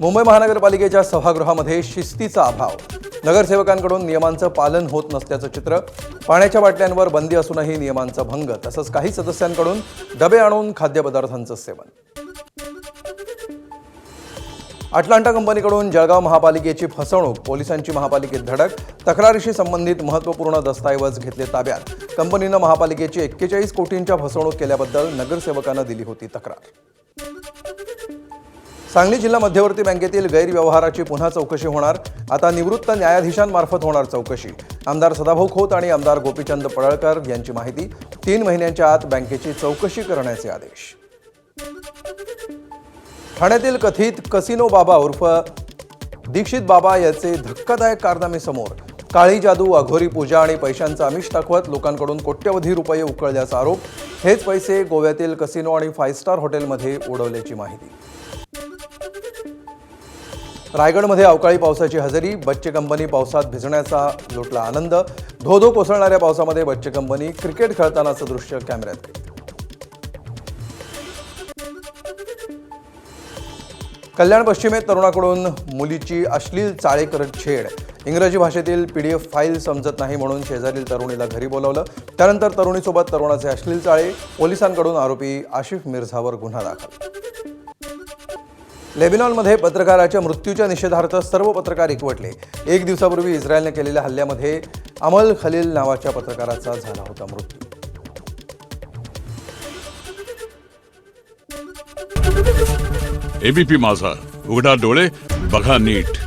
मुंबई महानगरपालिकेच्या सभागृहामध्ये शिस्तीचा अभाव, नगरसेवकांकडून नियमांचं पालन होत नसल्याचं चित्र, पाण्याच्या बाटल्यांवर बंदी असूनही नियमांचा भंग, तसंच काही सदस्यांकडून डबे आणून खाद्यपदार्थांचं सेवन. अटलांटा कंपनीकडून जळगाव महापालिकेची फसवणूक, पोलिसांची महापालिकेत धडक, तक्रारीशी संबंधित महत्त्वपूर्ण दस्तऐवज घेतले ताब्यात. कंपनीनं महापालिकेची 41 कोटींच्या फसवणूक केल्याबद्दल नगरसेवकानं दिली होती तक्रार. सांगली जिल्हा मध्यवर्ती बँकेतील गैरव्यवहाराची पुन्हा चौकशी होणार. आता निवृत्त न्यायाधीशांमार्फत होणार चौकशी. आमदार सदाभाऊ खोत आणि आमदार गोपीचंद पडळकर यांची माहिती. 3 महिन्यांच्या आत बँकेची चौकशी करण्याचे आदेश. ठाण्यातील कथित कसिनो बाबा उर्फ दीक्षित बाबा याचे धक्कादायक कारनामे समोर. काळी जादू, अघोरी पूजा आणि पैशांचं आमिष दाखवत लोकांकडून कोट्यवधी रुपये उकळल्याचा आरोप. हेच पैसे गोव्यातील कसिनो आणि 5 स्टार हॉटेलमध्ये उडवल्याची माहिती. रायगडमध्ये अवकाळी पावसाची हजेरी. बच्चे कंपनी पावसात भिजण्याचा लुटला आनंद. धो कोसळणाऱ्या पावसामध्ये बच्चे कंपनी क्रिकेट खेळतानाचं दृश्य कॅमेऱ्यात. कल्याण पश्चिमेत तरुणाकडून मुलीची अश्लील चाळे करत छेड. इंग्रजी भाषेतील PDF फाईल समजत नाही म्हणून शेजारील तरुणीला घरी बोलावलं. त्यानंतर तरुणीसोबत तरुणाचे अश्लील चाळे. पोलिसांकडून आरोपी आशिफ मिर्झावर गुन्हा दाखल. लेबनॉनमध्ये पत्रकाराच्या मृत्यूच्या निषेधार्थ सर्व पत्रकार एकवटले. 1 दिवसापूर्वी इस्रायलने केलेल्या हल्ल्यामध्ये अमल खलील नावाच्या पत्रकाराचा झाला होता मृत्यू. ABP माझा, उघडा डोळे बघा नीट.